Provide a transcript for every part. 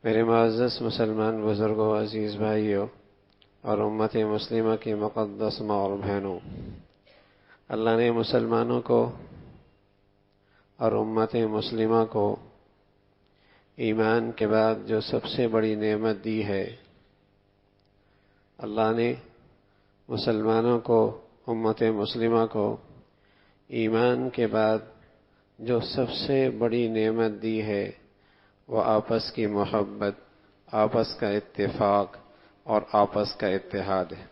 میرے معزز مسلمان بزرگوں، عزیز بھائیوں اور امت مسلمہ کی مقدس ماں اور بہنوں، اللہ نے مسلمانوں کو اور امت مسلمہ کو ایمان کے بعد جو سب سے بڑی نعمت دی ہے، اللہ نے مسلمانوں کو، امت مسلمہ کو ایمان کے بعد جو سب سے بڑی نعمت دی ہے وہ آپس کی محبت، آپس کا اتفاق اور آپس کا اتحاد ہے۔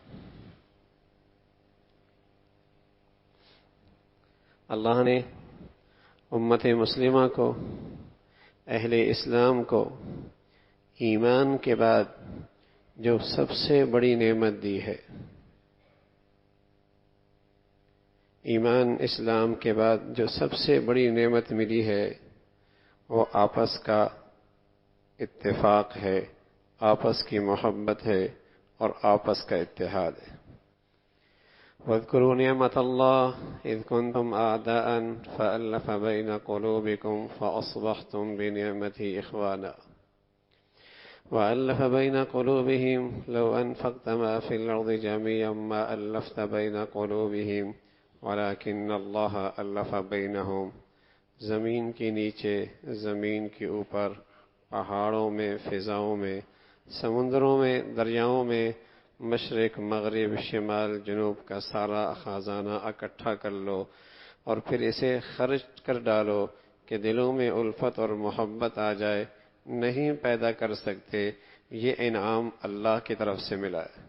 اللہ نے امت مسلمہ کو، اہل اسلام کو ایمان کے بعد جو سب سے بڑی نعمت دی ہے، ایمان اسلام کے بعد جو سب سے بڑی نعمت ملی ہے وہ آپس کا اتفاق ہے، آپس کی محبت ہے اور آپس کا اتحاد ہے۔ وَاذْكُرُوا نِعْمَةَ اللَّهِ إِذْ كُنْتُمْ أَعْدَاءً فَأَلَّفَ بَيْنَ قُلُوبِكُمْ فَأَصْبَحْتُمْ بِنِعْمَتِهِ إِخْوَانًا وَأَلَّفَ بَيْنَ قُلُوبِهِمْ لَوْ أَنفَقْتَ مَا فِي الْأَرْضِ جَمِيعًا مَا أَلَّفْتَ بَيْنَ قُلُوبِهِمْ وَلَكِنَّ اللَّهَ أَلَّفَ بَيْنَهُمْ۔ زمین کے نیچے، زمین کے اوپر، پہاڑوں میں، فضاؤں میں، سمندروں میں، دریاؤں میں، مشرق، مغرب، شمال، جنوب کا سارا خزانہ اکٹھا کر لو اور پھر اسے خرچ کر ڈالو کہ دلوں میں الفت اور محبت آ جائے، نہیں پیدا کر سکتے۔ یہ انعام اللہ کی طرف سے ملا ہے،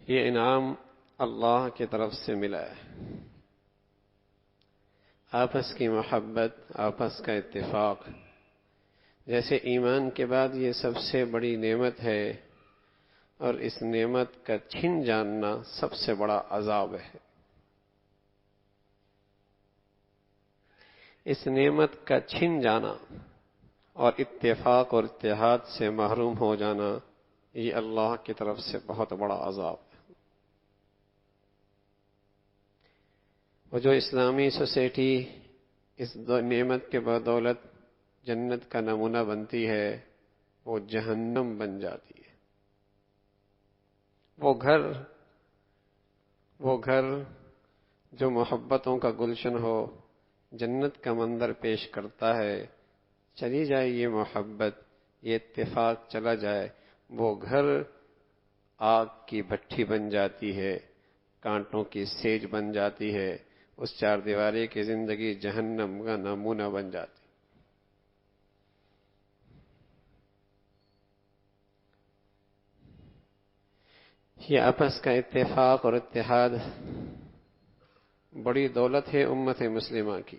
یہ انعام اللہ کی طرف سے ملا ہے۔ آپس کی محبت، آپس کا اتفاق، جیسے ایمان کے بعد یہ سب سے بڑی نعمت ہے، اور اس نعمت کا چھن جاننا سب سے بڑا عذاب ہے۔ اس نعمت کا چھن جانا اور اتفاق اور اتحاد سے محروم ہو جانا، یہ اللہ کی طرف سے بہت بڑا عذاب ہے۔ وہ جو اسلامی سوسائٹی اس نعمت کے بدولت جنت کا نمونہ بنتی ہے، وہ جہنم بن جاتی ہے۔ وہ گھر جو محبتوں کا گلشن ہو، جنت کا منظر پیش کرتا ہے، چلی جائے یہ محبت، یہ اتفاق چلا جائے، وہ گھر آگ کی بھٹی بن جاتی ہے، کانٹوں کی سیج بن جاتی ہے، اس چار دیواری کی زندگی جہنم کا نمونہ بن جاتی۔ یہ آپس کا اتفاق اور اتحاد بڑی دولت ہے امت مسلمہ کی۔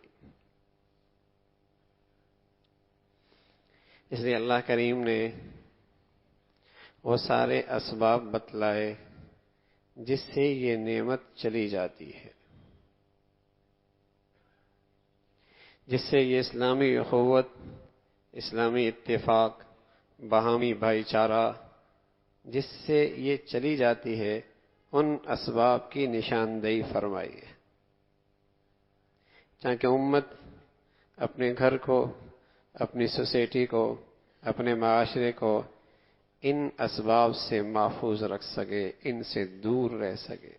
اس لیے اللہ کریم نے وہ سارے اسباب بتلائے جس سے یہ نعمت چلی جاتی ہے، جس سے یہ اسلامی اخوت، اسلامی اتفاق، باہمی بھائی چارہ جس سے یہ چلی جاتی ہے، ان اسباب کی نشاندہی فرمائی ہے، تاکہ امت اپنے گھر کو، اپنی سوسائٹی کو، اپنے معاشرے کو ان اسباب سے محفوظ رکھ سکے، ان سے دور رہ سکے۔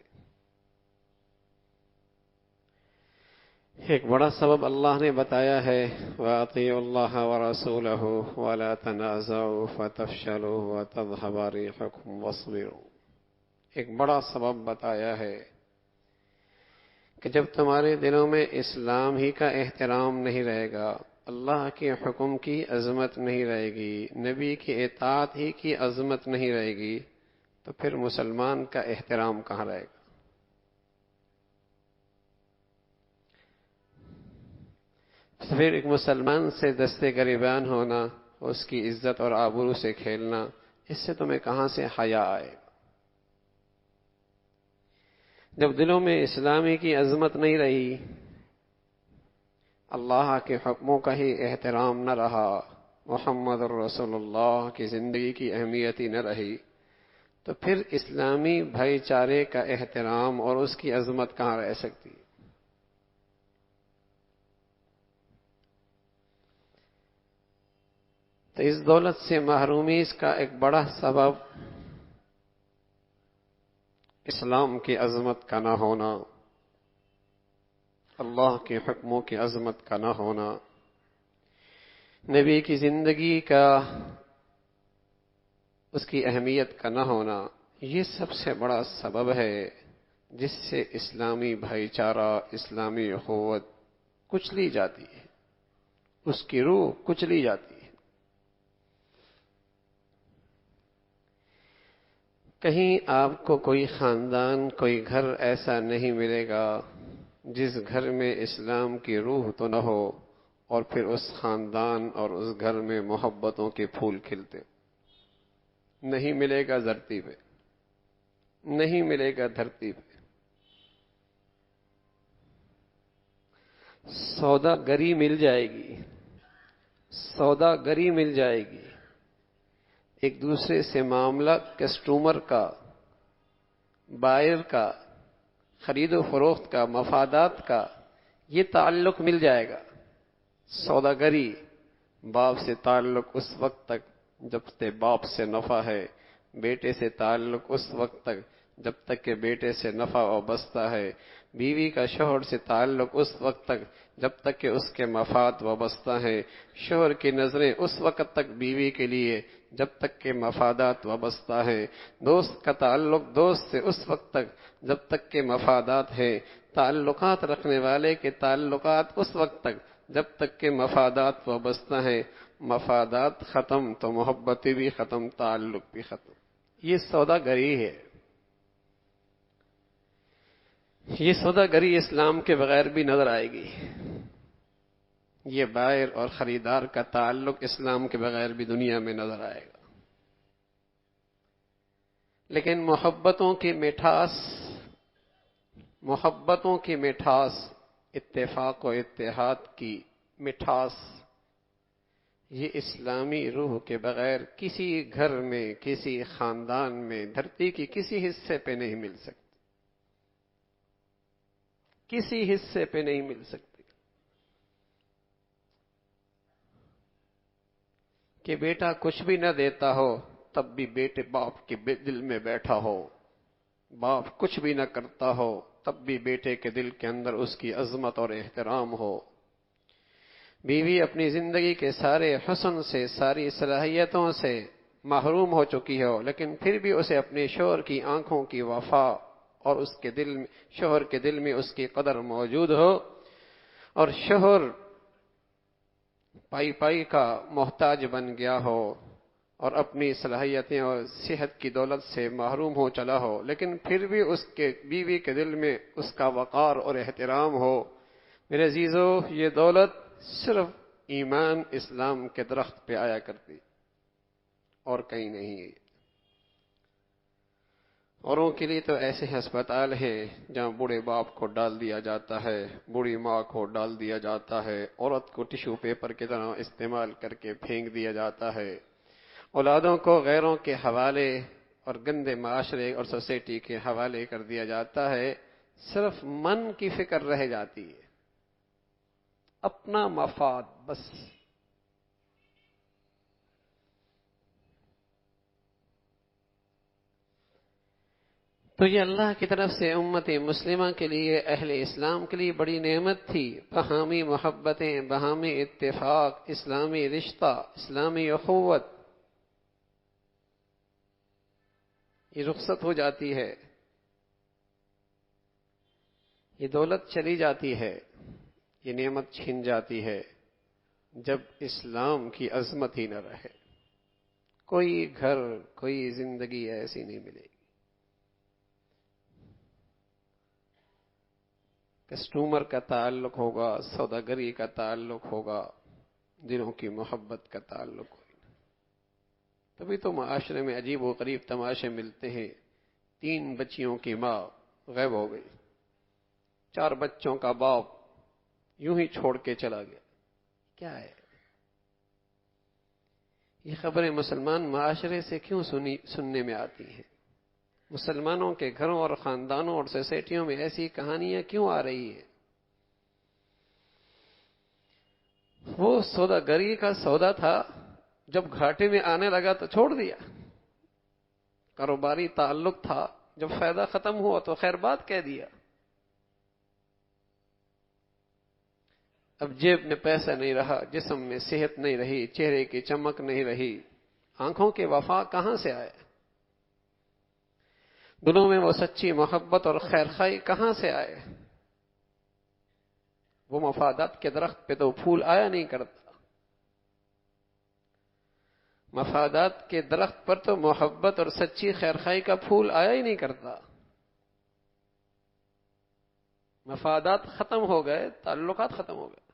ایک بڑا سبب اللہ نے بتایا ہے، وَأَطِيعُوا اللَّهَ وَرَسُولَهُ وَلَا تَنَازَعُوا فَتَفْشَلُوا وَتَذْهَبَ رِيحُكُمْ وَاصْبِرُوا۔ ایک بڑا سبب بتایا ہے کہ جب تمہارے دلوں میں اسلام ہی کا احترام نہیں رہے گا، اللہ کے حکم کی عظمت نہیں رہے گی، نبی کی اطاعت ہی کی عظمت نہیں رہے گی، تو پھر مسلمان کا احترام کہاں رہے گا؟ پھر ایک مسلمان سے دستے گریبان ہونا، اس کی عزت اور آبرو سے کھیلنا، اس سے تمہیں کہاں سے حیا آئے گا؟ جب دلوں میں اسلامی کی عظمت نہیں رہی، اللہ کے حکموں کا ہی احترام نہ رہا، محمد رسول اللہ کی زندگی کی اہمیت ہی نہ رہی، تو پھر اسلامی بھائی چارے کا احترام اور اس کی عظمت کہاں رہ سکتی؟ تو اس دولت سے محرومی اس کا ایک بڑا سبب اسلام کی عظمت کا نہ ہونا، اللہ کے حکموں کی عظمت کا نہ ہونا، نبی کی زندگی کا، اس کی اہمیت کا نہ ہونا، یہ سب سے بڑا سبب ہے جس سے اسلامی بھائی چارہ، اسلامی اخوت کچلی جاتی ہے، اس کی روح کچلی جاتی ہے۔ کہیں آپ کو کوئی خاندان، کوئی گھر ایسا نہیں ملے گا جس گھر میں اسلام کی روح تو نہ ہو اور پھر اس خاندان اور اس گھر میں محبتوں کے پھول کھلتے۔ نہیں ملے گا دھرتی پہ، نہیں ملے گا دھرتی پہ۔ سودا گری مل جائے گی، سودا گری مل جائے گی، ایک دوسرے سے معاملہ کسٹمر کا، بائر کا، خرید و فروخت کا، مفادات کا، یہ تعلق مل جائے گا۔ سودا گری، باپ سے تعلق اس وقت تک جب تک باپ سے نفع ہے، بیٹے سے تعلق اس وقت تک جب تک کہ بیٹے سے نفع وابستہ ہے، بیوی کا شوہر سے تعلق اس وقت تک جب تک کہ اس کے مفاد وابستہ ہیں، شوہر کی نظریں اس وقت تک بیوی کے لیے جب تک کہ مفادات وابستہ ہیں، دوست کا تعلق دوست سے اس وقت تک جب تک کہ مفادات ہیں، تعلقات رکھنے والے کے تعلقات اس وقت تک جب تک کہ مفادات وابستہ ہیں۔ مفادات ختم تو محبتیں بھی ختم، تعلق بھی ختم۔ یہ سودا گری ہے، یہ سودا گری اسلام کے بغیر بھی نظر آئے گی۔ یہ بائر اور خریدار کا تعلق اسلام کے بغیر بھی دنیا میں نظر آئے گا۔ لیکن محبتوں کی مٹھاس، محبتوں کی مٹھاس، اتفاق و اتحاد کی مٹھاس، یہ اسلامی روح کے بغیر کسی گھر میں، کسی خاندان میں، دھرتی کی کسی حصے پہ نہیں مل سکتی، کسی حصے پہ نہیں مل سکتی۔ کہ بیٹا کچھ بھی نہ دیتا ہو تب بھی بیٹے باپ کے دل میں بیٹھا ہو، باپ کچھ بھی نہ کرتا ہو تب بھی بیٹے کے دل کے اندر اس کی عظمت اور احترام ہو، بیوی اپنی زندگی کے سارے حسن سے، ساری صلاحیتوں سے محروم ہو چکی ہو، لیکن پھر بھی اسے اپنے شوہر کی آنکھوں کی وفا اور اس کے دل میں، شوہر کے دل میں اس کی قدر موجود ہو، اور شوہر پائی پائی کا محتاج بن گیا ہو اور اپنی صلاحیتیں اور صحت کی دولت سے محروم ہو چلا ہو، لیکن پھر بھی اس کے بیوی کے دل میں اس کا وقار اور احترام ہو۔ میرے عزیزو، یہ دولت صرف ایمان اسلام کے درخت پہ آیا کرتی اور کہیں نہیں۔ اوروں کے لیے تو ایسے ہسپتال ہیں جہاں بوڑھے باپ کو ڈال دیا جاتا ہے، بوڑھی ماں کو ڈال دیا جاتا ہے، عورت کو ٹشو پیپر کی طرح استعمال کر کے پھینک دیا جاتا ہے، اولادوں کو غیروں کے حوالے اور گندے معاشرے اور سوسائٹی کے حوالے کر دیا جاتا ہے، صرف من کی فکر رہ جاتی ہے، اپنا مفاد بس۔ تو یہ اللہ کی طرف سے امت مسلمہ کے لیے، اہل اسلام کے لیے بڑی نعمت تھی۔ باہمی محبتیں، باہمی اتفاق، اسلامی رشتہ، اسلامی اخوت، یہ رخصت ہو جاتی ہے، یہ دولت چلی جاتی ہے، یہ نعمت چھن جاتی ہے جب اسلام کی عظمت ہی نہ رہے۔ کوئی گھر، کوئی زندگی ایسی نہیں ملے گی۔ کسٹمر کا تعلق ہوگا، سوداگری کا تعلق ہوگا، دلوں کی محبت کا تعلق ہوگا۔ تبھی تو معاشرے میں عجیب و غریب تماشے ملتے ہیں۔ 3 بچیوں کی ماں غائب ہو گئی، 4 بچوں کا باپ یوں ہی چھوڑ کے چلا گیا۔ کیا ہے یہ خبریں؟ مسلمان معاشرے سے کیوں سننے میں آتی ہیں؟ مسلمانوں کے گھروں اور خاندانوں اور سوسائٹیوں میں ایسی کہانیاں کیوں آ رہی ہیں؟ وہ سوداگری کا سودا تھا، جب گھاٹے میں آنے لگا تو چھوڑ دیا. کاروباری تعلق تھا، جب فائدہ ختم ہوا تو خیر بات کہہ دیا. اب جیب میں پیسہ نہیں رہا، جسم میں صحت نہیں رہی، چہرے کی چمک نہیں رہی، آنکھوں کے وفا کہاں سے آئے؟ دلوں میں وہ سچی محبت اور خیرخواہی کہاں سے آئے؟ وہ مفادات کے درخت پہ تو پھول آیا نہیں کرتا. مفادات کے درخت پر تو محبت اور سچی خیرخواہی کا پھول آیا ہی نہیں کرتا. مفادات ختم ہو گئے، تعلقات ختم ہو گئے.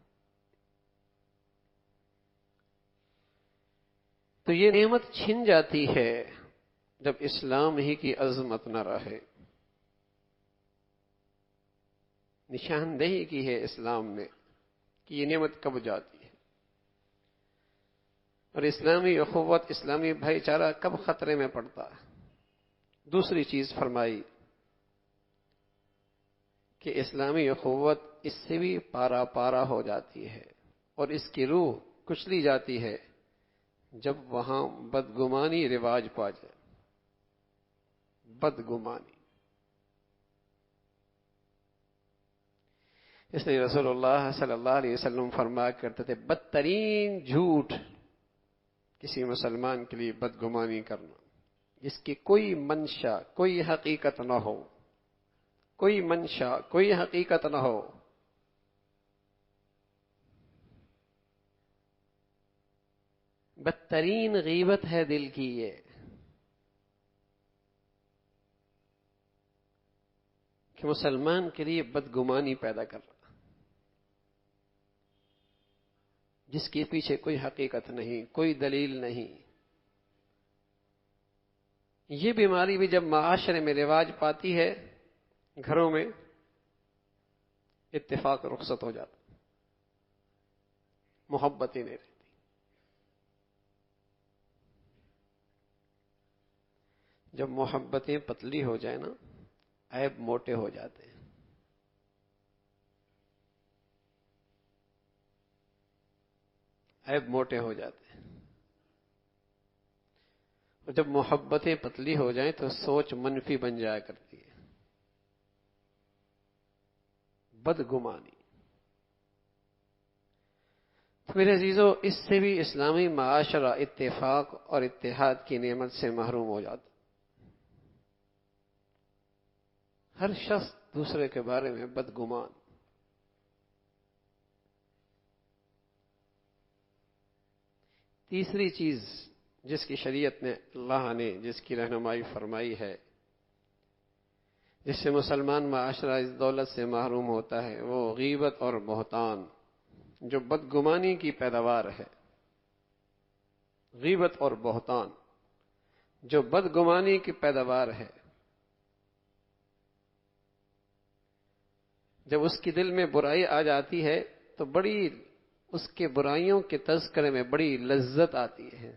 تو یہ نعمت چھن جاتی ہے جب اسلام ہی کی عظمت نہ رہے. نشاندہی کی ہے اسلام نے کہ یہ نعمت کب جاتی ہے، اور اسلامی اخوت، اسلامی بھائی چارہ کب خطرے میں پڑتا ہے. دوسری چیز فرمائی کہ اسلامی اخوت اس سے بھی پارا پارا ہو جاتی ہے اور اس کی روح کچلی جاتی ہے جب وہاں بدگمانی رواج پا جائے. بدگمانی. اس لیے رسول اللہ صلی اللہ علیہ وسلم فرمایا کرتے تھے بدترین جھوٹ کسی مسلمان کے لیے بدگمانی کرنا، جس کی کوئی منشا، کوئی حقیقت نہ ہو. کوئی منشا، کوئی حقیقت نہ ہو. بدترین غیبت ہے دل کی یہ، کہ مسلمان کے لیے بدگمانی پیدا کر رہا، جس کے پیچھے کوئی حقیقت نہیں، کوئی دلیل نہیں. یہ بیماری بھی جب معاشرے میں رواج پاتی ہے، گھروں میں اتفاق رخصت ہو جاتا، محبتیں نہیں رہتی. جب محبتیں پتلی ہو جائیں نا، عیب موٹے ہو جاتے ہیں. عیب موٹے ہو جاتے ہیں. اور جب محبتیں پتلی ہو جائیں تو سوچ منفی بن جایا کرتی ہے. بدگمانی. تو میرے عزیزو، اس سے بھی اسلامی معاشرہ اتفاق اور اتحاد کی نعمت سے محروم ہو جاتا. ہر شخص دوسرے کے بارے میں بدگمان. تیسری چیز جس کی شریعت نے، اللہ نے جس کی رہنمائی فرمائی ہے، جس سے مسلمان معاشرہ اس دولت سے محروم ہوتا ہے، وہ غیبت اور بہتان، جو بدگمانی کی پیداوار ہے. غیبت اور بہتان جو بدگمانی کی پیداوار ہے. جب اس کی دل میں برائی آ جاتی ہے تو بڑی اس کے برائیوں کے تذکرے میں بڑی لذت آتی ہے.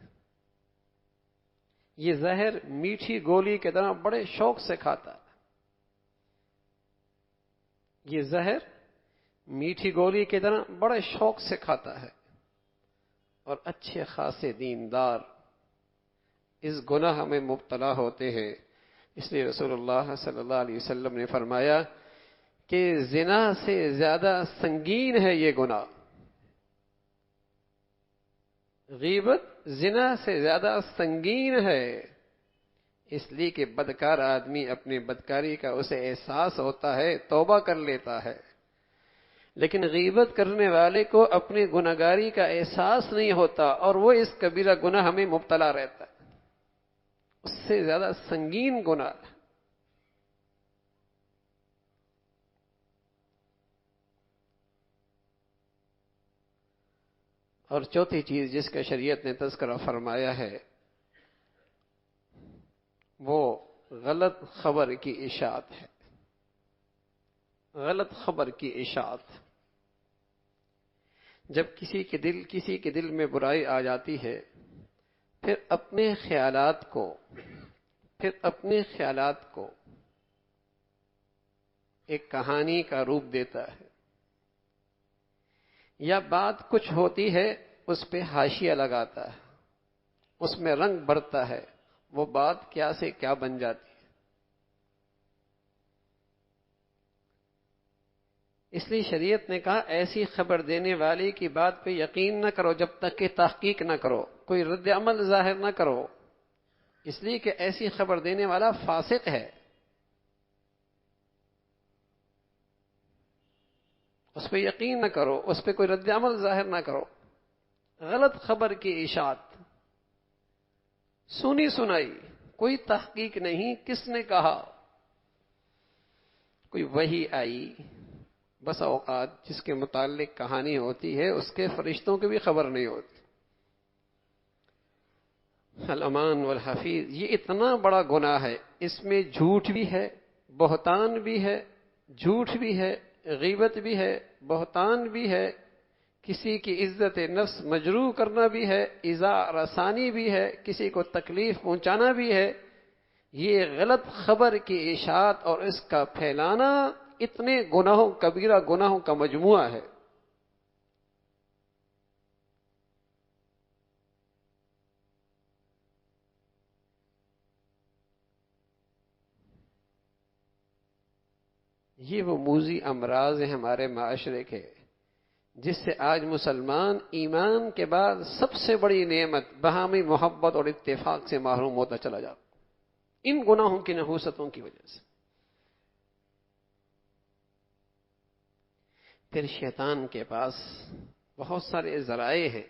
یہ زہر میٹھی گولی کی طرح بڑے شوق سے کھاتا ہے. یہ زہر میٹھی گولی کی طرح بڑے شوق سے کھاتا ہے. اور اچھے خاصے دیندار اس گناہ میں مبتلا ہوتے ہیں. اس لیے رسول اللہ صلی اللہ علیہ وسلم نے فرمایا کہ زنا سے زیادہ سنگین ہے یہ گناہ. غیبت زنا سے زیادہ سنگین ہے، اس لیے کہ بدکار آدمی اپنی بدکاری کا اسے احساس ہوتا ہے، توبہ کر لیتا ہے. لیکن غیبت کرنے والے کو اپنی گناہگاری کا احساس نہیں ہوتا اور وہ اس کبیرہ گناہ میں مبتلا رہتا ہے. اس سے زیادہ سنگین گناہ. اور چوتھی چیز جس کا شریعت نے تذکرہ فرمایا ہے، وہ غلط خبر کی اشاعت ہے. غلط خبر کی اشاعت. جب کسی کے دل میں برائی آ جاتی ہے، پھر اپنے خیالات کو ایک کہانی کا روپ دیتا ہے، یا بات کچھ ہوتی ہے اس پہ حاشیہ لگاتا ہے، اس میں رنگ بڑھتا ہے، وہ بات کیا سے کیا بن جاتی ہے۔ اس لیے شریعت نے کہا ایسی خبر دینے والے کی بات پہ یقین نہ کرو جب تک کہ تحقیق نہ کرو، کوئی رد عمل ظاہر نہ کرو، اس لیے کہ ایسی خبر دینے والا فاسق ہے، اس پہ یقین نہ کرو، اس پہ کوئی رد عمل ظاہر نہ کرو۔ غلط خبر کی اشاعت، سنی سنائی، کوئی تحقیق نہیں، کس نے کہا، کوئی وحی آئی، بس اوقات جس کے متعلق کہانی ہوتی ہے اس کے فرشتوں کی بھی خبر نہیں ہوتی۔ الامان والحفیظ، یہ اتنا بڑا گناہ ہے، اس میں جھوٹ بھی ہے، بہتان بھی ہے، جھوٹ بھی ہے، غیبت بھی ہے، بہتان بھی ہے، کسی کی عزت نفس مجروح کرنا بھی ہے، ایذاء رسانی بھی ہے، کسی کو تکلیف پہنچانا بھی ہے۔ یہ غلط خبر کی اشاعت اور اس کا پھیلانا اتنے گناہوں، کبیرہ گناہوں کا مجموعہ ہے۔ یہ وہ موذی امراض ہیں ہمارے معاشرے کے، جس سے آج مسلمان ایمان کے بعد سب سے بڑی نعمت باہمی محبت اور اتفاق سے محروم ہوتا چلا جاتا، ان گناہوں کی نحوستوں کی وجہ سے۔ پھر شیطان کے پاس بہت سارے ذرائع ہیں،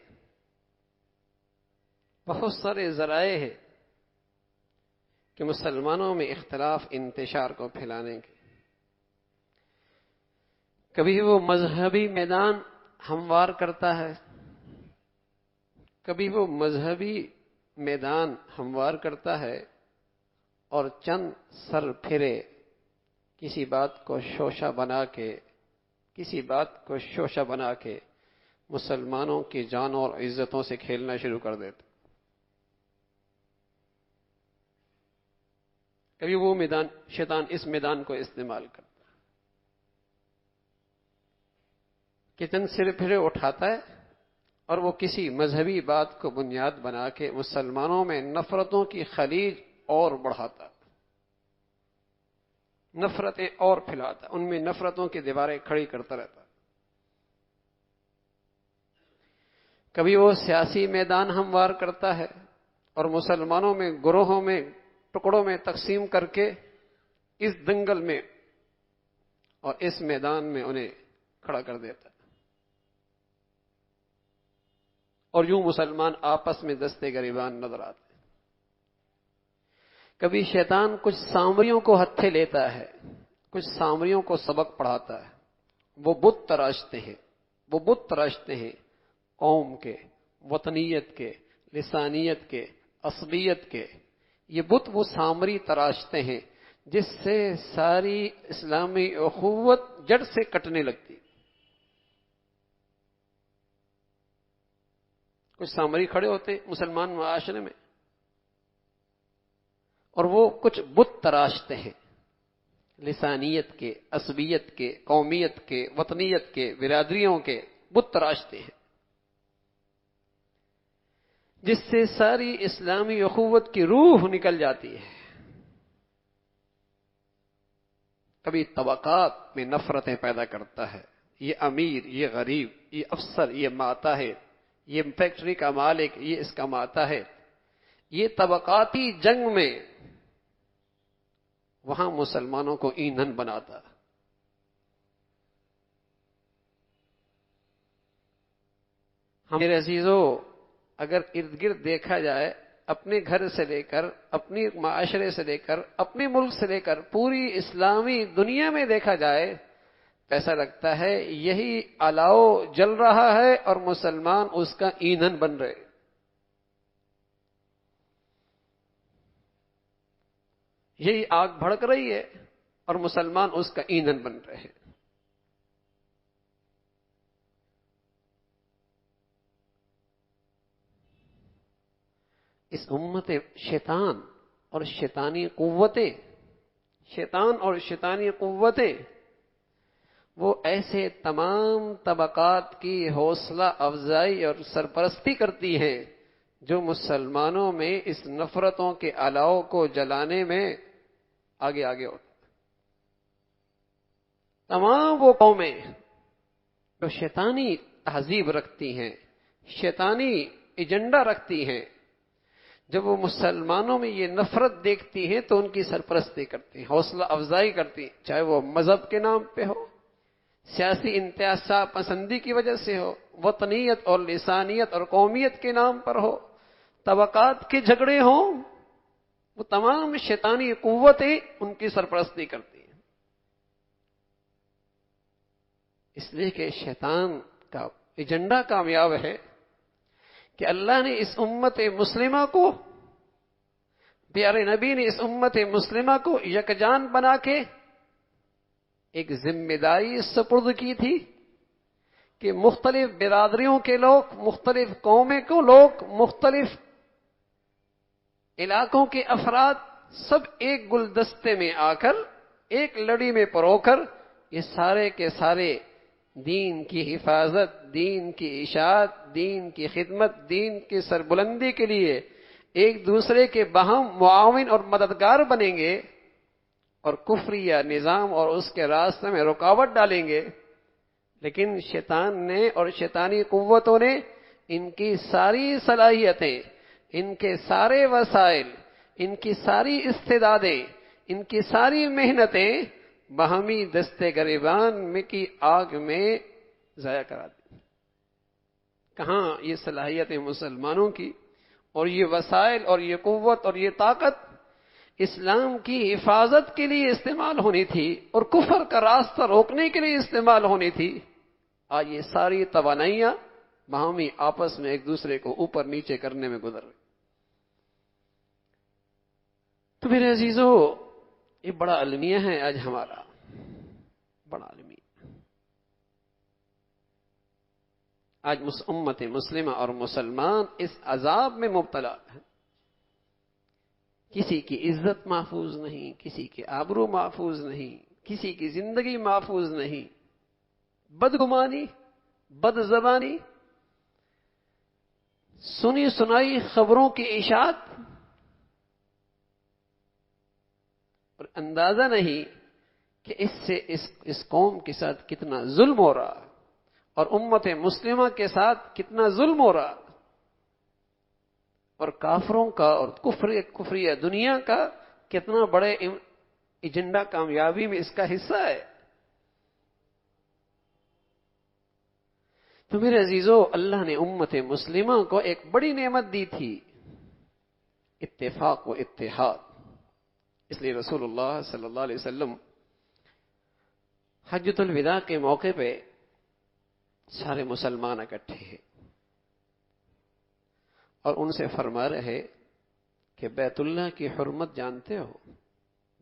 بہت سارے ذرائع ہیں کہ مسلمانوں میں اختلاف انتشار کو پھیلانے کے۔ کبھی وہ مذہبی میدان ہموار کرتا ہے، کبھی وہ مذہبی میدان ہموار کرتا ہے اور چند سر پھرے کسی بات کو شوشہ بنا کے، کسی بات کو شوشہ بنا کے مسلمانوں کی جانوں اور عزتوں سے کھیلنا شروع کر دیتے۔ کبھی وہ میدان، شیطان اس میدان کو استعمال کرتا کہ چند سر پھرے اٹھاتا ہے اور وہ کسی مذہبی بات کو بنیاد بنا کے مسلمانوں میں نفرتوں کی خلیج اور بڑھاتا، نفرتیں اور پھیلاتا، ان میں نفرتوں کی دیواریں کھڑی کرتا رہتا۔ کبھی وہ سیاسی میدان ہموار کرتا ہے اور مسلمانوں میں گروہوں میں، ٹکڑوں میں تقسیم کر کے اس دنگل میں اور اس میدان میں انہیں کھڑا کر دیتا، اور یوں مسلمان آپس میں دستے گریبان نظر آتے۔ کبھی شیطان کچھ سامریوں کو ہتھے لیتا ہے، کچھ سامریوں کو سبق پڑھاتا ہے، وہ بت تراشتے ہیں، وہ بت تراشتے ہیں قوم کے، وطنیت کے، لسانیت کے، عصبیت کے۔ یہ بت وہ سامری تراشتے ہیں جس سے ساری اسلامی اخوت جڑ سے کٹنے لگتی۔ کچھ سامری کھڑے ہوتے مسلمان معاشرے میں اور وہ کچھ بت تراشتے ہیں، لسانیت کے، عصبیت کے، قومیت کے، وطنیت کے، برادریوں کے بت تراشتے ہیں، جس سے ساری اسلامی اخوت کی روح نکل جاتی ہے۔ کبھی طبقات میں نفرتیں پیدا کرتا ہے، یہ امیر، یہ غریب، یہ افسر، یہ ماتحت، یہ فیکٹری کا مالک، یہ اس کا ماتحت، یہ طبقاتی جنگ میں وہاں مسلمانوں کو ایندھن بناتا۔ میرے عزیزو، اگر ارد گرد دیکھا جائے، اپنے گھر سے لے کر، اپنی معاشرے سے لے کر، اپنے ملک سے لے کر پوری اسلامی دنیا میں دیکھا جائے، ایسا لگتا ہے یہی الاؤ جل رہا ہے اور مسلمان اس کا ایندھن بن رہے۔ یہی آگ بھڑک رہی ہے اور مسلمان اس کا ایندھن بن رہے ہیں۔ اس امت شیطان اور شیطانی قوتیں، شیطان اور شیطانی قوتیں وہ ایسے تمام طبقات کی حوصلہ افزائی اور سرپرستی کرتی ہیں جو مسلمانوں میں اس نفرتوں کے الاؤ کو جلانے میں آگے آگے ہوتا. تمام وہ قومیں جو شیطانی تہذیب رکھتی ہیں، شیطانی ایجنڈا رکھتی ہیں، جب وہ مسلمانوں میں یہ نفرت دیکھتی ہیں تو ان کی سرپرستی کرتی ہیں، حوصلہ افزائی کرتی ہیں، چاہے وہ مذہب کے نام پہ ہو، سیاسی امتیاز پسندی کی وجہ سے ہو، وطنیت اور لسانیت اور قومیت کے نام پر ہو، طبقات کے جھگڑے ہوں، وہ تمام شیطانی قوتیں ان کی سرپرستی کرتی ہیں. اس لیے کہ شیطان کا ایجنڈا کامیاب ہے کہ اللہ نے اس امت مسلمہ کو، پیارے نبی نے اس امت مسلمہ کو یکجان بنا کے ایک ذمہ داری سپرد کی تھی کہ مختلف برادریوں کے لوگ، مختلف قومیں کو لوگ، مختلف علاقوں کے افراد سب ایک گلدستے میں آ کر، ایک لڑی میں پرو کر، یہ سارے کے سارے دین کی حفاظت، دین کی اشاعت، دین کی خدمت، دین کی سربلندی کے لیے ایک دوسرے کے باہم معاون اور مددگار بنیں گے اور کفریہ نظام اور اس کے راستے میں رکاوٹ ڈالیں گے. لیکن شیطان نے اور شیطانی قوتوں نے ان کی ساری صلاحیتیں، ان کے سارے وسائل، ان کی ساری استعدادیں، ان کی ساری محنتیں باہمی دستے گریبان میں کی آگ میں ضائع کرا دی. کہاں یہ صلاحیتیں مسلمانوں کی اور یہ وسائل اور یہ قوت اور یہ طاقت اسلام کی حفاظت کے لیے استعمال ہونی تھی اور کفر کا راستہ روکنے کے لیے استعمال ہونی تھی. آج یہ ساری توانائیاں باہمی آپس میں ایک دوسرے کو اوپر نیچے کرنے میں گزر رہی. تو میرے عزیزو، یہ بڑا المیہ ہے آج ہمارا، بڑا المیہ. آج امت مسلمہ اور مسلمان اس عذاب میں مبتلا ہے. کسی کی عزت محفوظ نہیں، کسی کی آبرو محفوظ نہیں، کسی کی زندگی محفوظ نہیں. بدگمانی، بد زبانی، سنی سنائی خبروں کی اشاعت، اور اندازہ نہیں کہ اس سے اس قوم کے ساتھ کتنا ظلم ہو رہا اور امت مسلمہ کے ساتھ کتنا ظلم ہو رہا، اور کافروں کا اور کفریہ دنیا کا کتنا بڑے ایجنڈا کامیابی میں اس کا حصہ ہے. تو میرے عزیزو، اللہ نے امت مسلمہ کو ایک بڑی نعمت دی تھی، اتفاق و اتحاد. اس لیے رسول اللہ صلی اللہ علیہ وسلم حجۃ الوداع کے موقع پہ سارے مسلمان اکٹھے ہیں اور ان سے فرما رہے کہ بیت اللہ کی حرمت جانتے ہو؟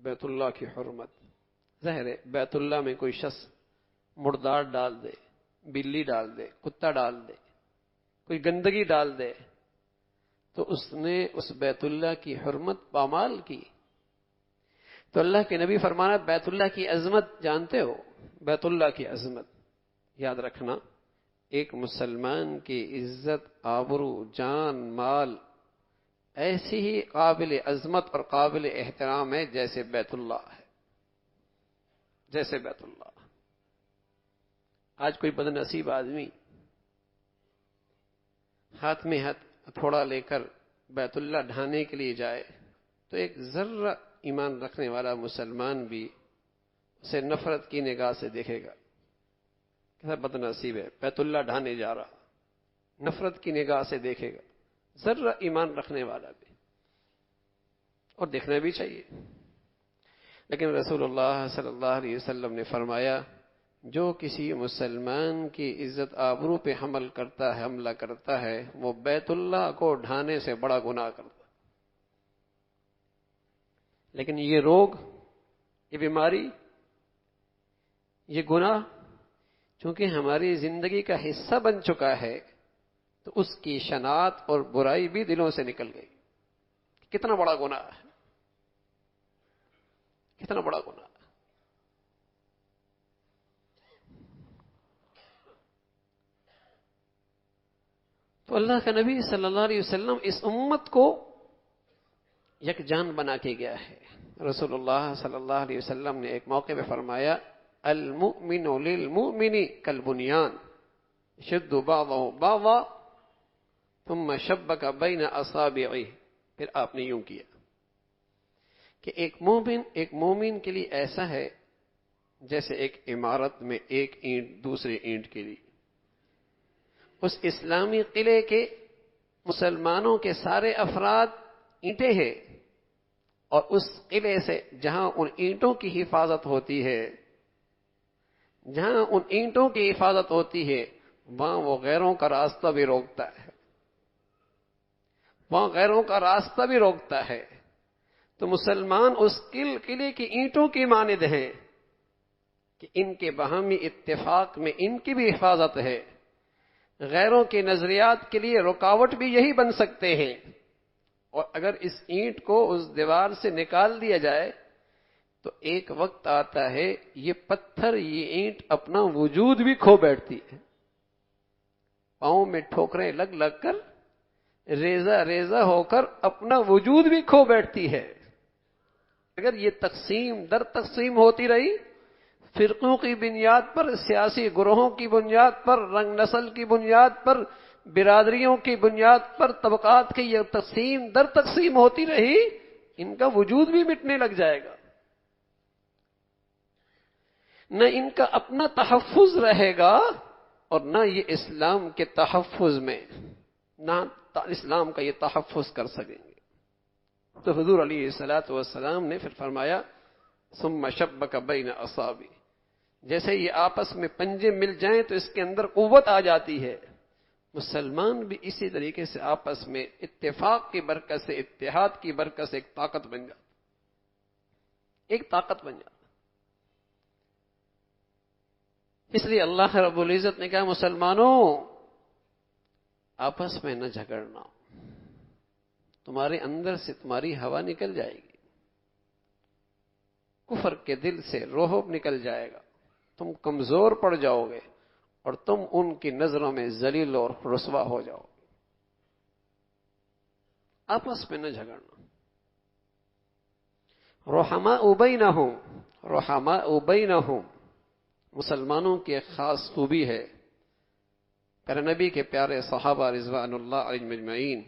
بیت اللہ کی حرمت، ظاہر ہے بیت اللہ میں کوئی شخص مردار ڈال دے، بلی ڈال دے، کتا ڈال دے، کوئی گندگی ڈال دے تو اس نے اس بیت اللہ کی حرمت پامال کی. تو اللہ کے نبی فرمانا، بیت اللہ کی عظمت جانتے ہو؟ بیت اللہ کی عظمت یاد رکھنا، ایک مسلمان کی عزت، آبرو، جان، مال ایسی ہی قابل عظمت اور قابل احترام ہے جیسے بیت اللہ ہے، جیسے بیت اللہ. آج کوئی بد نصیب آدمی ہاتھ میں ہتھوڑا لے کر بیت اللہ ڈھانے کے لیے جائے تو ایک ذرہ ایمان رکھنے والا مسلمان بھی اسے نفرت کی نگاہ سے دیکھے گا. کیسا بد نصیب ہے، بیت اللہ ڈھانے جا رہا، نفرت کی نگاہ سے دیکھے گا ذرہ ایمان رکھنے والا بھی، اور دیکھنا بھی چاہیے. لیکن رسول اللہ صلی اللہ علیہ وسلم نے فرمایا، جو کسی مسلمان کی عزت آبرو پہ حملہ کرتا ہے وہ بیت اللہ کو ڈھانے سے بڑا گناہ کرتا. لیکن یہ روگ، یہ بیماری، یہ گناہ چونکہ ہماری زندگی کا حصہ بن چکا ہے تو اس کی شناعت اور برائی بھی دلوں سے نکل گئی. کتنا بڑا گناہ ہے، کتنا بڑا گناہ ہے. تو اللہ کا نبی صلی اللہ علیہ وسلم اس امت کو یکجان بنا کے گیا ہے. رسول اللہ صلی اللہ علیہ وسلم نے ایک موقع پہ فرمایا المؤمن للمؤمن کالبنیان یشد بعضه بعضا ثم شبک بین اصابعہ. پھر آپ نے یوں کیا کہ ایک مومن کے لیے ایسا ہے جیسے ایک عمارت میں ایک اینٹ دوسرے اینٹ کے لیے. اس اسلامی قلعے کے مسلمانوں کے سارے افراد اینٹیں ہیں، اور اس قلعے سے جہاں ان اینٹوں کی حفاظت ہوتی ہے، جہاں ان اینٹوں کی حفاظت ہوتی ہے، وہاں وہ غیروں کا راستہ بھی روکتا ہے، وہاں غیروں کا راستہ بھی روکتا ہے. تو مسلمان اس قلعے کی اینٹوں کی مانند ہیں کہ ان کے باہمی اتفاق میں ان کی بھی حفاظت ہے. غیروں کے نظریات کے لیے رکاوٹ بھی یہی بن سکتے ہیں، اور اگر اس اینٹ کو اس دیوار سے نکال دیا جائے تو ایک وقت آتا ہے یہ پتھر، یہ اینٹ اپنا وجود بھی کھو بیٹھتی ہے. پاؤں میں ٹھوکریں لگ لگ کر ریزہ ریزہ ہو کر اپنا وجود بھی کھو بیٹھتی ہے. اگر یہ تقسیم در تقسیم ہوتی رہی، فرقوں کی بنیاد پر، سیاسی گروہوں کی بنیاد پر، رنگ نسل کی بنیاد پر، برادریوں کی بنیاد پر، طبقات کی یہ تقسیم در تقسیم ہوتی رہی، ان کا وجود بھی مٹنے لگ جائے گا. نہ ان کا اپنا تحفظ رہے گا اور نہ یہ اسلام کے تحفظ میں، نہ اسلام کا یہ تحفظ کر سکیں گے. تو حضور علیہ الصلوۃ والسلام نے پھر فرمایا ثم شبک بین اصابع. جیسے یہ آپس میں پنجے مل جائیں تو اس کے اندر قوت آ جاتی ہے، مسلمان بھی اسی طریقے سے آپس میں اتفاق کی برکت سے، اتحاد کی برکت سے ایک طاقت بن جاتا، ایک طاقت بن جاتا. اس لیے اللہ رب العزت نے کہا مسلمانوں آپس میں نہ جھگڑنا، تمہارے اندر سے تمہاری ہوا نکل جائے گی، کفر کے دل سے رعب نکل جائے گا، تم کمزور پڑ جاؤ گے اور تم ان کی نظروں میں ذلیل اور رسوا ہو جاؤ گے. آپس میں نہ جھگڑنا. رحماء بینہم، رحماء بینہم، مسلمانوں کی ایک خاص خوبی ہے. پیارے نبی کے پیارے صحابہ رضوان اللہ علیہم اجمعین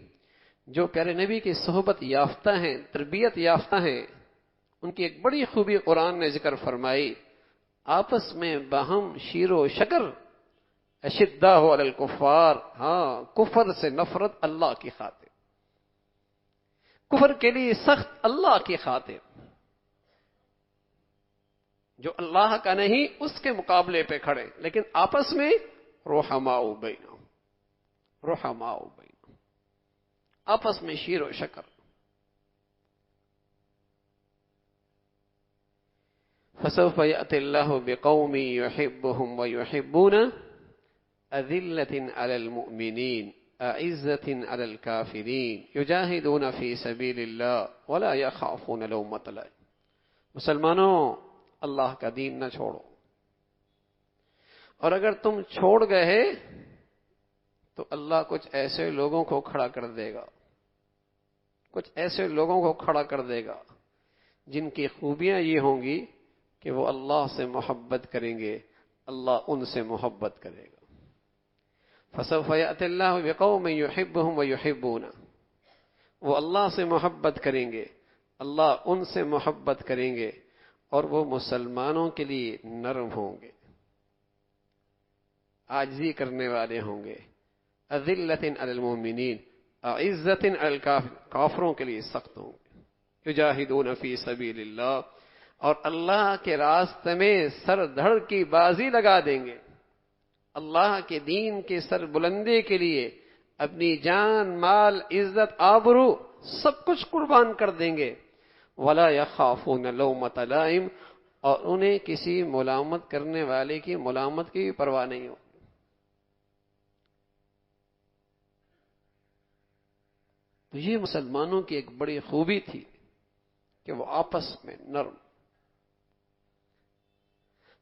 جو پیارے نبی کی صحبت یافتہ ہیں، تربیت یافتہ ہیں، ان کی ایک بڑی خوبی قرآن نے ذکر فرمائی. آپس میں باہم شیر و شکر، اشداء علی الکفار، ہاں کفر سے نفرت اللہ کی خاطر، کفر کے لیے سخت اللہ کی خاطر. جو اللہ کا نہیں اس کے مقابلے پہ کھڑے، لیکن آپس میں رحماء بینہم، رحماء بینہم، آپس میں شیر و شکر. فسوف یأتی اللہ بقوم یحبهم ویحبون اذلة علی المؤمنین اعزة علی الکافرین یجاہدون فی سبیل اللہ ولا یخافون لومۃ لائم. مسلمانوں اللہ کا دین نہ چھوڑو، اور اگر تم چھوڑ گئے تو اللہ کچھ ایسے لوگوں کو کھڑا کر دے گا، کچھ ایسے لوگوں کو کھڑا کر دے گا جن کی خوبیاں یہ ہوں گی کہ وہ اللہ سے محبت کریں گے، اللہ ان سے محبت کرے گا. فسوف یأتی اللہ بقوم یحبهم ویحبون، وہ اللہ سے محبت کریں گے، اللہ ان سے محبت کریں گے، اور وہ مسلمانوں کے لیے نرم ہوں گے، عاجزی کرنے والے ہوں گے. اذلة علی المؤمنین اعزة علی الکافرین، کافروں کے لیے سخت ہوں گے. یجاہدون فی سبیل اللہ، اور اللہ کے راستے میں سر دھڑ کی بازی لگا دیں گے، اللہ کے دین کی سر بلندی کے لیے اپنی جان، مال، عزت، آبرو سب کچھ قربان کر دیں گے. ولا یخافون لومۃ لائم، اور انہیں کسی ملامت کرنے والے کی ملامت کی بھی پرواہ نہیں ہو. تو یہ مسلمانوں کی ایک بڑی خوبی تھی کہ وہ آپس میں نرم.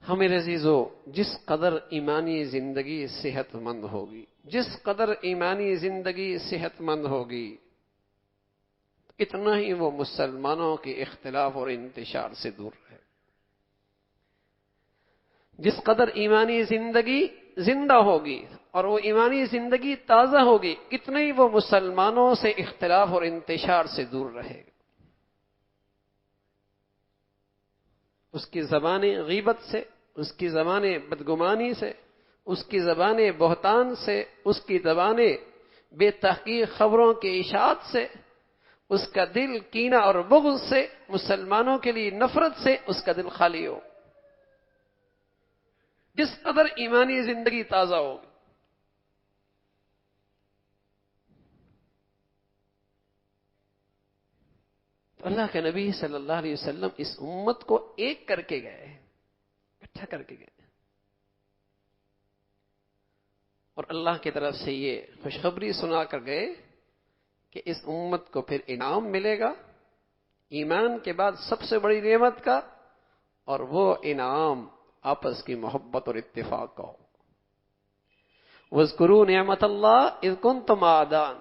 ہمیں عزیزو، جس قدر ایمانی زندگی صحت مند ہوگی، جس قدر ایمانی زندگی صحت مند ہوگی، اتنا ہی وہ مسلمانوں کے اختلاف اور انتشار سے دور رہے۔ جس قدر ایمانی زندگی زندہ ہوگی اور وہ ایمانی زندگی تازہ ہوگی، اتنا ہی وہ مسلمانوں سے اختلاف اور انتشار سے دور رہے گا۔ اس کی زبانیں غیبت سے، اس کی زبانیں بدگمانی سے، اس کی زبانیں بہتان سے، اس کی زبانیں بے تحقیق خبروں کے اشاعت سے، اس کا دل کینہ اور بغض سے، مسلمانوں کے لیے نفرت سے اس کا دل خالی ہو۔ جس قدر ایمانی زندگی تازہ ہوگی، تو اللہ کے نبی صلی اللہ علیہ وسلم اس امت کو ایک کر کے گئے، اکٹھا کر کے گئے، اور اللہ کی طرف سے یہ خوشخبری سنا کر گئے کہ اس امت کو پھر انعام ملے گا ایمان کے بعد سب سے بڑی نعمت کا، اور وہ انعام آپس کی محبت اور اتفاق کا ہو۔ وَاذْكُرُوا نِعْمَةَ اللَّهِ اِذْ كُنْتُمْ أَعْدَاءً،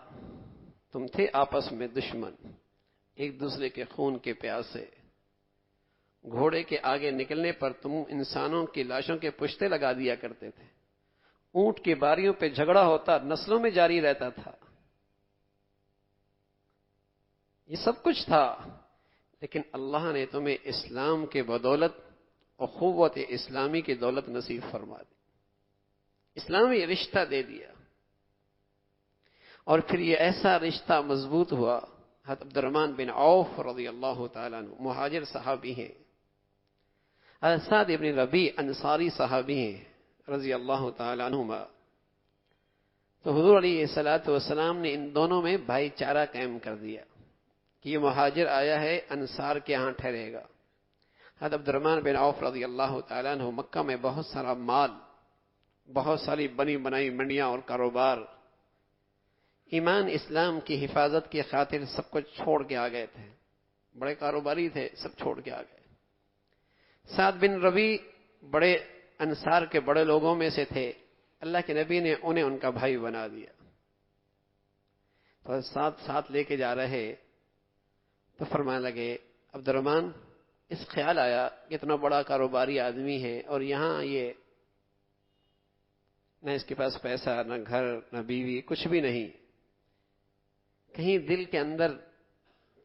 تم تھے آپس میں دشمن، ایک دوسرے کے خون کے پیاسے، گھوڑے کے آگے نکلنے پر تم انسانوں کی لاشوں کے پشتے لگا دیا کرتے تھے، اونٹ کی باریوں پہ جھگڑا ہوتا، نسلوں میں جاری رہتا تھا، یہ سب کچھ تھا، لیکن اللہ نے تمہیں اسلام کے بدولت اخوت اسلامی کی دولت نصیب فرما دی، اسلامی رشتہ دے دیا، اور پھر یہ ایسا رشتہ مضبوط ہوا۔ حضرت عبد الرحمن بن عوف رضی اللہ تعالیٰ عنہ مہاجر صحابی ہیں، حضرت سعد بن ربیع انصاری صحابی ہیں رضی اللہ تعالیٰ عنہما۔ تو حضور علیہ الصلوۃ والسلام نے ان دونوں میں بھائی چارہ قائم کر دیا کہ یہ مہاجر آیا ہے انصار کے ہاں ٹھہرے گا۔ حضرت عبد الرحمن بن عوف رضی اللہ تعالیٰ عنہ مکہ میں بہت سارا مال، بہت ساری بنی بنائی منڈیاں اور کاروبار، ایمان اسلام کی حفاظت کی خاطر سب کچھ چھوڑ کے آ گئے تھے، بڑے کاروباری تھے، سب چھوڑ کے آ گئے۔ سعد بن ربیع بڑے انصار کے بڑے لوگوں میں سے تھے، اللہ کے نبی نے انہیں ان کا بھائی بنا دیا۔ تو ساتھ لے کے جا رہے تو فرمانے لگے عبد الرحمن، اس خیال آیا کہ اتنا بڑا کاروباری آدمی ہے اور یہاں یہ نہ اس کے پاس پیسہ، نہ گھر، نہ بیوی، کچھ بھی نہیں، کہیں دل کے اندر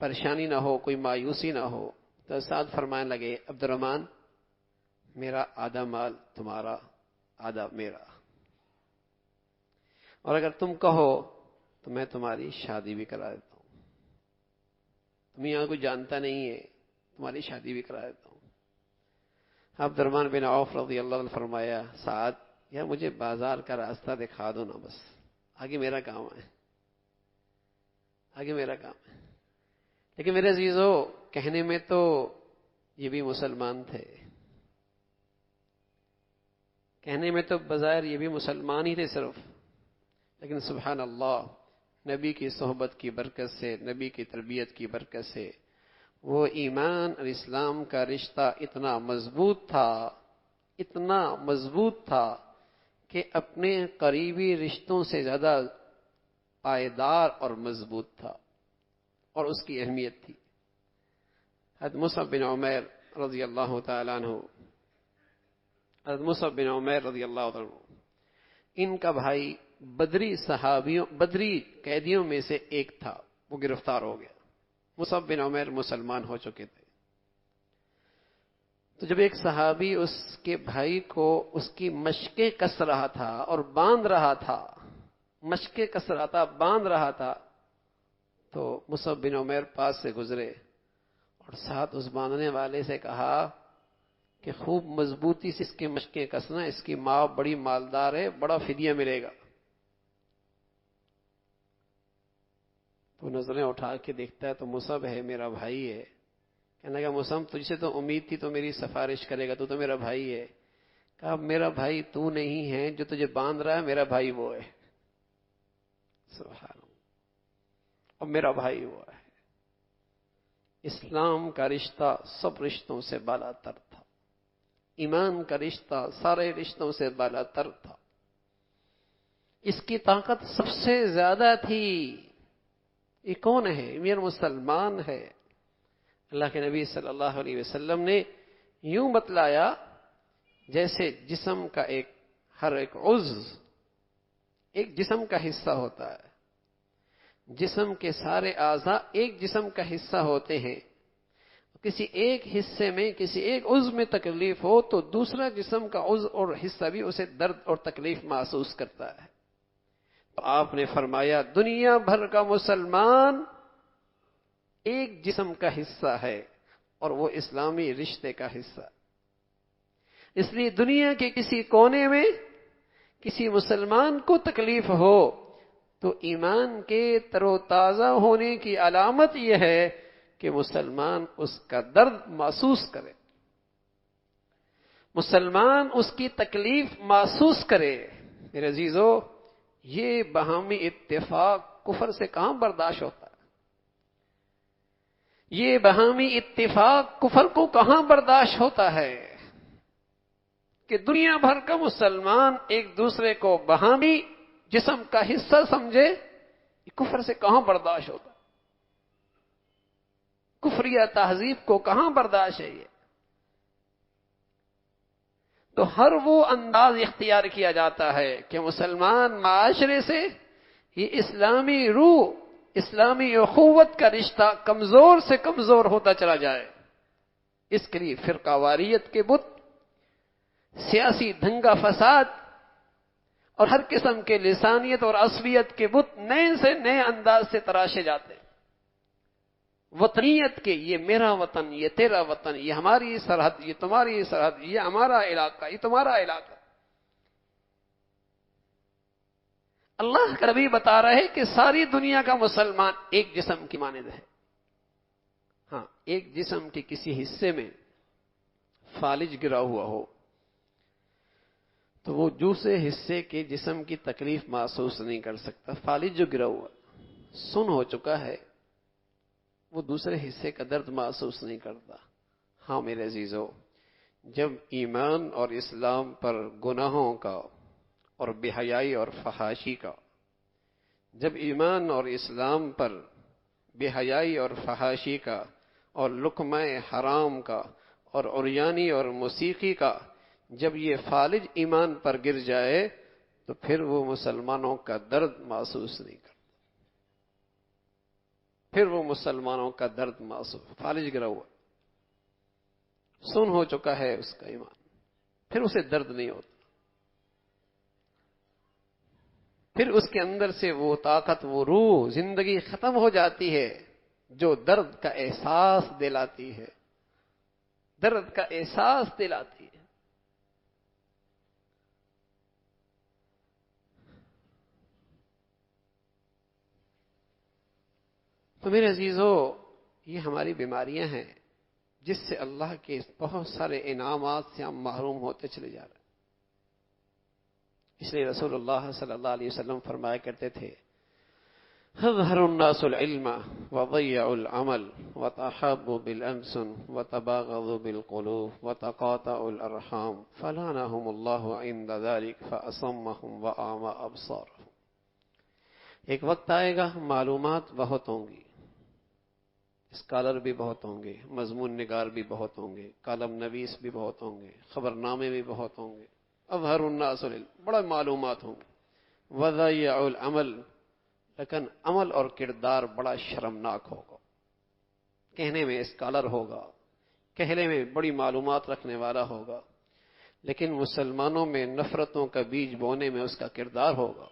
پریشانی نہ ہو، کوئی مایوسی نہ ہو۔ تو سعد فرمانے لگے عبد الرحمن، میرا آدھا مال تمہارا، آدھا میرا، اور اگر تم کہو تو میں تمہاری شادی بھی کرا دیتا ہوں، تم یہاں کوئی جانتا نہیں ہے، تمہاری شادی بھی کرا دیتا ہوں۔ عبد الرحمن بن عوف رضی اللہ عنہ فرمایا، سعد یا مجھے بازار کا راستہ دکھا دو نا، بس آگے میرا کام ہے، آگے میرا کام ہے۔ لیکن میرے عزیزو، کہنے میں تو یہ بھی مسلمان تھے، کہنے میں تو بظاہر یہ بھی مسلمان ہی تھے صرف، لیکن سبحان اللہ، نبی کی صحبت کی برکت سے، نبی کی تربیت کی برکت سے وہ ایمان اور اسلام کا رشتہ اتنا مضبوط تھا کہ اپنے قریبی رشتوں سے زیادہ پائیدار اور مضبوط تھا، اور اس کی اہمیت تھی۔ حضرت مصعب بن عمیر رضی اللہ تعالیٰ عنہ، ان کا بھائی بدری قیدیوں میں سے ایک تھا، وہ گرفتار ہو گیا۔ مصعب بن عمیر مسلمان ہو چکے تھے، تو جب ایک صحابی اس کے بھائی کو اس کی مشقیں کس رہا تھا اور باندھ رہا تھا، تو مصعب بن عمیر پاس سے گزرے اور ساتھ اس باندھنے والے سے کہا کہ خوب مضبوطی سے اس کی مشقیں کسنا، اس کی ماں بڑی مالدار ہے، بڑا فدیہ ملے گا۔ تو نظریں اٹھا کے دیکھتا ہے تو مصعب ہے، میرا بھائی ہے۔ کہنے لگا مصعب، تجھ سے تو امید تھی تو میری سفارش کرے گا، تو میرا بھائی ہے۔ کہا میرا بھائی تو نہیں ہے، جو تجھے باندھ رہا ہے میرا بھائی وہ ہے۔ سبحان اللہ، اور میرا بھائی وہ ہے۔ اسلام کا رشتہ سب رشتوں سے بالا تر تھا، ایمان کا رشتہ سارے رشتوں سے بالا تر تھا، اس کی طاقت سب سے زیادہ تھی۔ یہ کون ہے؟ امیر مسلمان ہے۔ اللہ کے نبی صلی اللہ علیہ وسلم نے یوں بتلایا جیسے جسم کا ہر ایک عضو ایک جسم کا حصہ ہوتا ہے، جسم کے سارے اعضاء ایک جسم کا حصہ ہوتے ہیں، کسی ایک حصے میں کسی ایک عضو میں تکلیف ہو تو دوسرا جسم کا عضو اور حصہ بھی اسے درد اور تکلیف محسوس کرتا ہے۔ تو آپ نے فرمایا دنیا بھر کا مسلمان ایک جسم کا حصہ ہے اور وہ اسلامی رشتے کا حصہ۔ اس لیے دنیا کے کسی کونے میں کسی مسلمان کو تکلیف ہو تو ایمان کے تر و تازہ ہونے کی علامت یہ ہے کہ مسلمان اس کا درد محسوس کرے، مسلمان اس کی تکلیف محسوس کرے۔ میرے عزیزو، یہ باہمی اتفاق کفر سے کہاں برداشت ہوتا ہے؟ یہ باہمی اتفاق کفر کو کہاں برداشت ہوتا ہے کہ دنیا بھر کا مسلمان ایک دوسرے کو باہمی جسم کا حصہ سمجھے؟ یہ کفر سے کہاں برداشت ہوتا ہے؟ کفریہ تہذیب کو کہاں برداشت ہے یہ؟ تو ہر وہ انداز اختیار کیا جاتا ہے کہ مسلمان معاشرے سے یہ اسلامی روح، اسلامی اخوت کا رشتہ کمزور سے کمزور ہوتا چلا جائے۔ اس کے لیے فرقہ واریت کے بت، سیاسی دنگا فساد اور ہر قسم کے لسانیت اور عصبیت کے بت نئے سے نئے انداز سے تراشے جاتے ہیں۔ وطنیت کے، یہ میرا وطن، یہ تیرا وطن، یہ ہماری سرحد، یہ تمہاری سرحد، یہ ہمارا علاقہ، یہ تمہارا علاقہ۔ اللہ کا نبی بتا رہے کہ ساری دنیا کا مسلمان ایک جسم کی مانند ہے۔ ہاں، ایک جسم کے کسی حصے میں فالج گرا ہوا ہو تو وہ دوسرے حصے کے جسم کی تکلیف محسوس نہیں کر سکتا۔ فالج جو گرا ہوا سن ہو چکا ہے وہ دوسرے حصے کا درد محسوس نہیں کرتا۔ ہاں میرے عزیزو، جب ایمان اور اسلام پر گناہوں کا اور بے حیائی اور فحاشی کا، جب ایمان اور اسلام پر بے حیائی اور فحاشی کا اور لقمہ حرام کا اور عریانی اور موسیقی کا جب یہ فالج ایمان پر گر جائے تو پھر وہ مسلمانوں کا درد محسوس نہیں کرتا، پھر وہ مسلمانوں کا درد محسوس، فالج گرا ہوا سن ہو چکا ہے اس کا ایمان، پھر اسے درد نہیں ہوتا، پھر اس کے اندر سے وہ طاقت، وہ روح، زندگی ختم ہو جاتی ہے جو درد کا احساس دلاتی ہے، درد کا احساس دلاتی ہے۔ تو میرے عزیزو، یہ ہماری بیماریاں ہیں جس سے اللہ کے بہت سارے انعامات سے ہم محروم ہوتے چلے جا رہے ہیں۔ اس لیے رسول اللہ صلی اللہ علیہ وسلم فرمایا کرتے تھے اظہر الناس العلم وضيعوا العمل وتحابوا بالألسن وتباغضوا بالقلوب وتقاطعوا الأرحام فلعنهم الله عند ذلك فأصمهم وأعمى أبصارهم۔ ایک وقت آئے گا معلومات بہت ہوں گی، اسکالر بھی بہت ہوں گے، مضمون نگار بھی بہت ہوں گے، کالم نویس بھی بہت ہوں گے، خبرنامے بھی بہت ہوں گے، اظہر الناس العلم، بڑا معلومات ہوں گے، وضيعوا العمل، لیکن عمل اور کردار بڑا شرمناک ہوگا۔ کہنے میں اسکالر ہوگا، کہنے میں بڑی معلومات رکھنے والا ہوگا، لیکن مسلمانوں میں نفرتوں کا بیج بونے میں اس کا کردار ہوگا،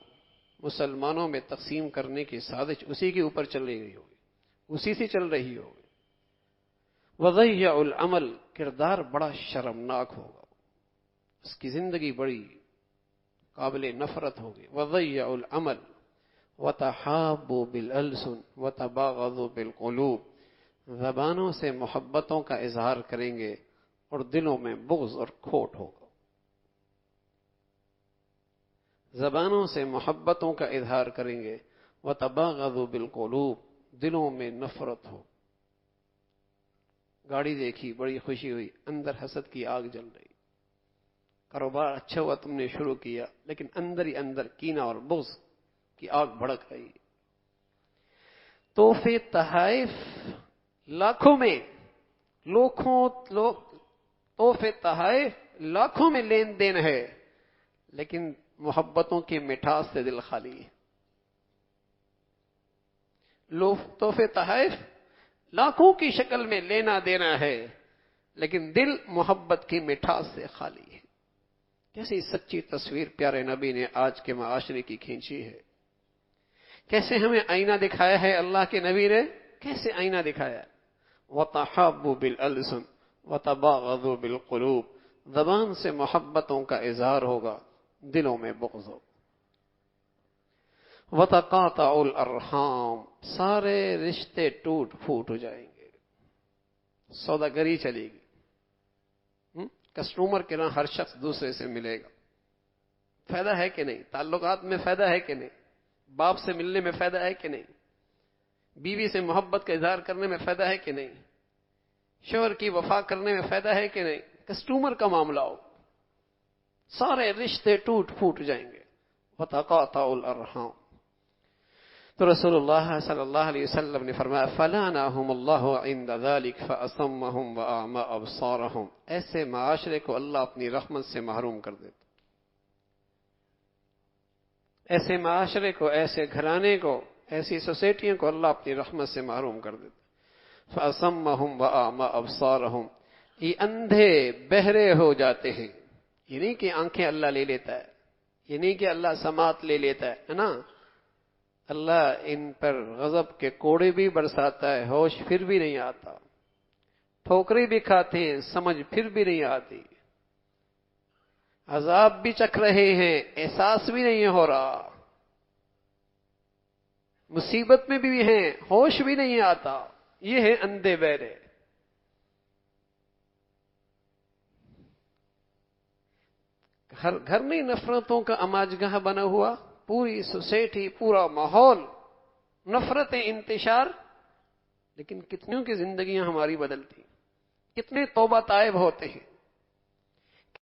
مسلمانوں میں تقسیم کرنے کی سازش اسی کے اوپر چل رہی ہوگی، اسی سے چل رہی ہوگی۔ وضيع العمل، کردار بڑا شرمناک ہوگا، اس کی زندگی بڑی قابل نفرت ہوگی۔ وضيع العمل وتحابوا بالألسن وتباغضوا بالقلوب، زبانوں سے محبتوں کا اظہار کریں گے اور دلوں میں بغض اور کھوٹ ہوگا۔ زبانوں سے محبتوں کا اظہار کریں گے، وتباغضوا بالقلوب، دلوں میں نفرت ہو۔ گاڑی دیکھی، بڑی خوشی ہوئی، اندر حسد کی آگ جل رہی، کاروبار اچھا ہوا، تم نے شروع کیا، لیکن اندر ہی اندر کینہ اور بغض کی آگ بھڑک رہی ہے۔ تحفے تحائف لاکھوں میں، تحفے تحائف لاکھوں میں لین دین ہے، لیکن محبتوں کی مٹھاس سے دل خالی ہے۔ تحفے تحائف لاکھوں کی شکل میں لینا دینا ہے، لیکن دل محبت کی مٹھاس سے خالی ہے۔ کیسی سچی تصویر پیارے نبی نے آج کے معاشرے کی کھینچی ہے، کیسے ہمیں آئینہ دکھایا ہے اللہ کے نبی نے، کیسے آئینہ دکھایا ہے۔ وَتَحَابُّوا بِالْأَلْسُنِ وَتَبَاغَضُوا بِالْقُلُوبِ، زبان سے محبتوں کا اظہار ہوگا، دلوں میں بغض ہوگا۔ وَتَقَاطَعُوا الْأَرْحَامَ، سارے رشتے ٹوٹ پھوٹ ہو جائیں گے، سوداگری چلے گی، کسٹمر کے نام ہر شخص دوسرے سے ملے گا۔ فائدہ ہے کہ نہیں؟ تعلقات میں فائدہ ہے کہ نہیں؟ باپ سے ملنے میں فائدہ ہے کہ نہیں؟ بیوی سے محبت کا اظہار کرنے میں فائدہ ہے کہ نہیں؟ شوہر کی وفا کرنے میں فائدہ ہے کہ نہیں؟ کسٹمر کا معاملہ ہو، سارے رشتے ٹوٹ پھوٹ جائیں گے۔ وَتَقَاطَعُوا الْأَرْحَامَ، تو رسول اللہ صلی اللہ علیہ وسلم نے فرمایا فَلَعَنَهُمُ اللَّهُ عِنْدَ ذَلِكَ فَأَصَمَّهُمْ وَأَعْمَىٰ أَبْصَارَهُمْ، ایسے معاشرے کو اللہ اپنی رحمت سے محروم کر دیتا، ایسے معاشرے کو، ایسے گھرانے کو، ایسی سوسائٹیوں کو اللہ اپنی رحمت سے محروم کر دیتا۔ فَأَصَمَّهُمْ وَأَعْمَىٰ أَبْصَارَهُمْ، یہ اندھے بہرے ہو جاتے ہیں، یہ نہیں کہ آنکھیں اللہ لے لیتا ہے، یہ نہیں کہ اللہ سماعت لے لیتا ہے نا، اللہ ان پر غضب کے کوڑے بھی برساتا ہے، ہوش پھر بھی نہیں آتا، ٹھوکریں بھی کھاتے ہیں، سمجھ پھر بھی نہیں آتی، عذاب بھی چکھ رہے ہیں، احساس بھی نہیں ہو رہا، مصیبت میں بھی ہیں، ہوش بھی نہیں آتا، یہ ہے اندھے بہرے۔ گھر میں نفرتوں کا اماجگاہ بنا ہوا، پوری سوسائٹی، پورا ماحول نفرتیں انتشار، لیکن کتنوں کی زندگیاں ہماری بدلتی، کتنے توبہ تائب ہوتے ہیں،